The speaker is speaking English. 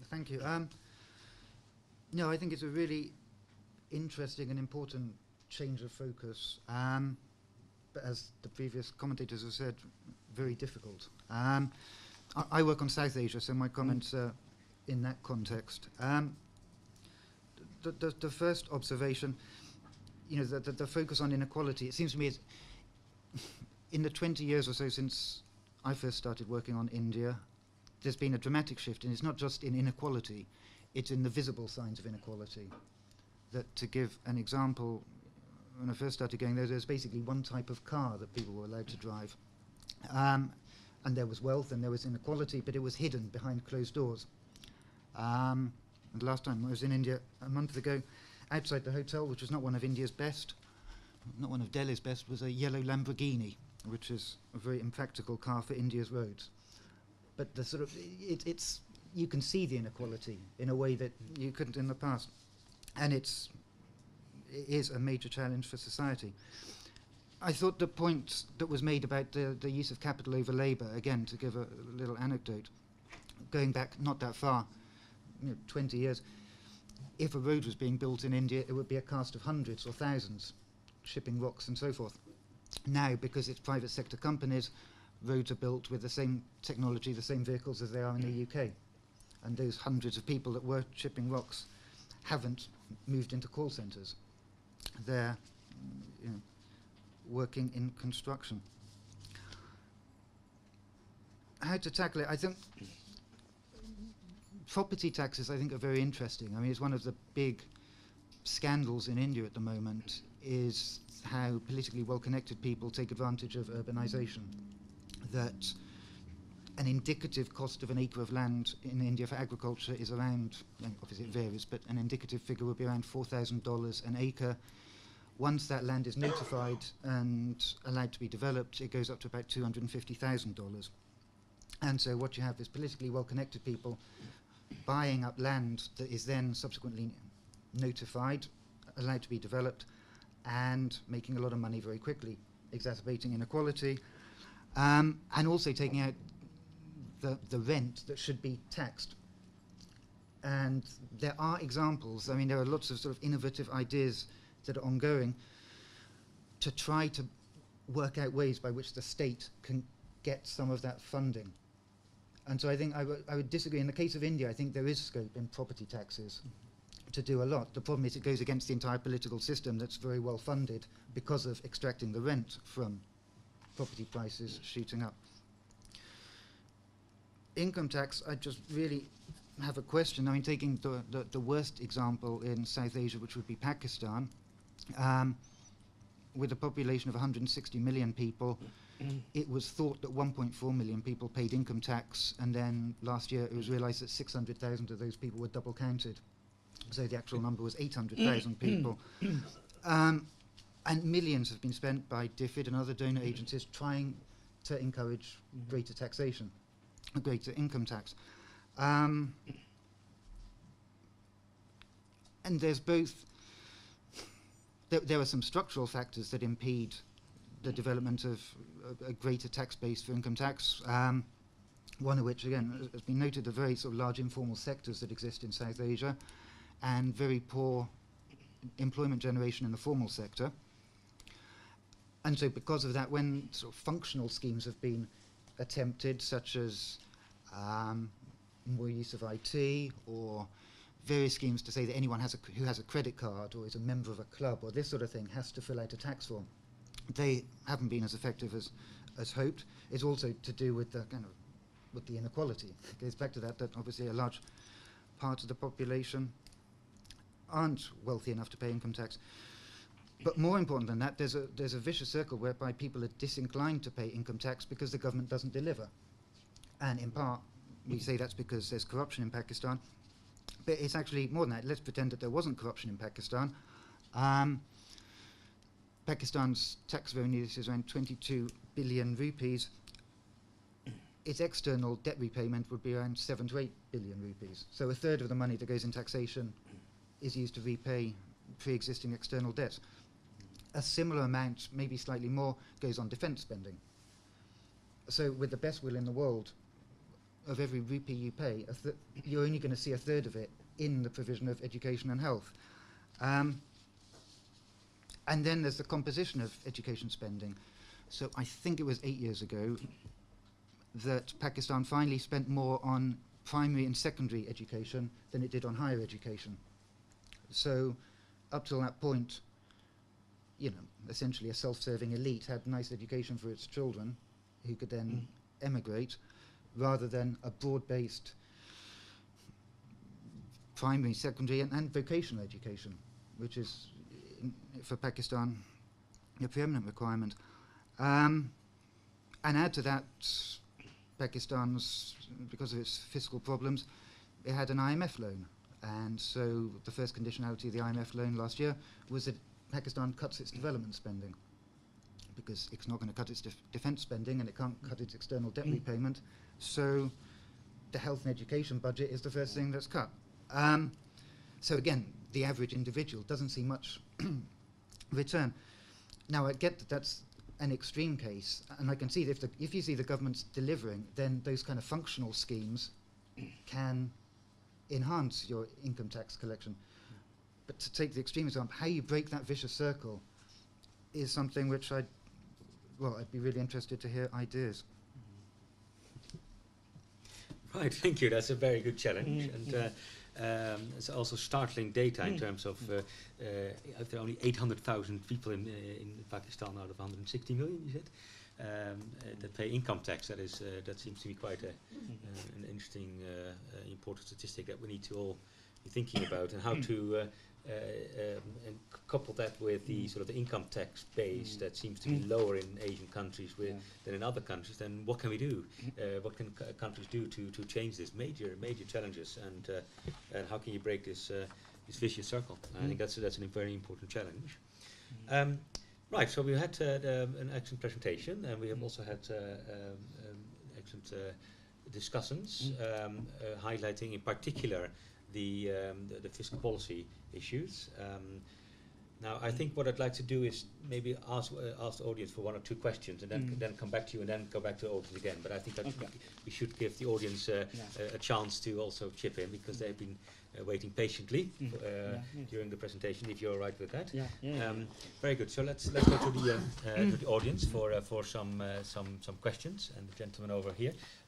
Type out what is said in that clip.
Thank you. No, I think it's a really interesting and important change of focus. But as the previous commentators have said, very difficult. I work on South Asia, so my comments are in that context. The first observation, the focus on inequality, it seems to me it's in the 20 years or so since I first started working on India, there's been a dramatic shift, and it's not just in inequality, it's in the visible signs of inequality. That, to give an example, when I first started going there, there's basically one type of car that people were allowed to drive. And there was wealth and there was inequality, but it was hidden behind closed doors. And last time I was in India a month ago, outside the hotel, which was not one of India's best, not one of Delhi's best, was a yellow Lamborghini, which is a very impractical car for India's roads. But the sort of it's you can see the inequality in a way that you couldn't in the past, and it is a major challenge for society. I thought the point that was made about the use of capital over labour, again, to give a little anecdote, going back not that far, 20 years, if a road was being built in India, it would be a cast of hundreds or thousands, shipping rocks and so forth. Now, because it's private sector companies, roads are built with the same technology, the same vehicles as they are in the UK. And those hundreds of people that were shipping rocks haven't moved into call centres. They're working in construction. How to tackle it? I think property taxes, I think, are very interesting. I mean, it's one of the big scandals in India at the moment is how politically well-connected people take advantage of urbanisation. That an indicative cost of an acre of land in India for agriculture is around, obviously it varies, but an indicative figure would be around $4,000 an acre. Once that land is notified and allowed to be developed, it goes up to about $250,000. And so what you have is politically well-connected people buying up land that is then subsequently notified, allowed to be developed, and making a lot of money very quickly, exacerbating inequality, and also taking out the rent that should be taxed. And there are examples, I mean, there are lots of sort of innovative ideas that are ongoing to try to work out ways by which the state can get some of that funding. And so I think I would disagree. In the case of India, I think there is scope in property taxes to do a lot. The problem is it goes against the entire political system that's very well funded because of extracting the rent from property prices shooting up. Income tax, I just really have a question. I mean, taking the worst example in South Asia, which would be Pakistan, with a population of 160 million people, it was thought that 1.4 million people paid income tax, and then last year it was realized that 600,000 of those people were double counted. So the actual number was 800,000 people. And millions have been spent by DFID and other donor agencies trying to encourage greater taxation, a greater income tax. And there's both, there are some structural factors that impede the development of a greater tax base for income tax, one of which, again, has been noted, the very sort of large informal sectors that exist in South Asia, and very poor employment generation in the formal sector. And so because of that, when sort of functional schemes have been attempted, such as more use of IT, or various schemes to say that anyone who has a credit card or is a member of a club or this sort of thing has to fill out a tax form, they haven't been as effective as hoped. It's also to do with the with the inequality. It goes back to that obviously a large part of the population aren't wealthy enough to pay income tax. But more important than that, there's a vicious circle whereby people are disinclined to pay income tax because the government doesn't deliver. And in part, we say that's because there's corruption in Pakistan. But it's actually more than that. Let's pretend that there wasn't corruption in Pakistan. Pakistan's tax revenue is around 22 billion rupees. Its external debt repayment would be around 7 to 8 billion rupees. So a third of the money that goes in taxation is used to repay pre-existing external debt. A similar amount, maybe slightly more, goes on defence spending. So with the best will in the world, of every rupee you pay, you're only going to see a third of it in the provision of education and health. And then there's the composition of education spending. So I think it was 8 years ago that Pakistan finally spent more on primary and secondary education than it did on higher education. So up till that point, you know, essentially a self-serving elite had nice education for its children who could then emigrate, rather than a broad-based primary, secondary and vocational education, which is, for Pakistan, a preeminent requirement. And add to that, Pakistan's, because of its fiscal problems, it had an IMF loan. And so the first conditionality of the IMF loan last year was that Pakistan cuts its development spending, because it's not going to cut its defense spending and it can't cut its external debt repayment. So the health and education budget is the first thing that's cut. So again, the average individual doesn't see much return. Now I get that that's an extreme case, and I can see that if you see the government's delivering, then those kind of functional schemes can enhance your income tax collection. But to take the extreme example, how you break that vicious circle is something which I'd be really interested to hear ideas. Right, thank you. That's a very good challenge, and it's also startling data in terms of there are only 800,000 people in Pakistan out of 160 million. You said that pay income tax. That seems to be quite an interesting, important statistic that we need to all be thinking about, and how to and couple that with the sort of the income tax base that seems to be lower in Asian countries than in other countries. Then what can we do? What can countries do to change this? Major challenges, and how can you break this vicious circle? I think that's a very important challenge. Right, so we had an excellent presentation, and we have also had excellent discussions highlighting in particular the fiscal policy issues. Now, I think what I'd like to do is maybe ask the audience for one or two questions, and then come back to you, and then go back to the audience again. But I think that we should give the audience a chance to also chip in, because they've been waiting patiently during the presentation. If you're all right with that, very good. So let's go to the audience for some questions, and the gentleman over here.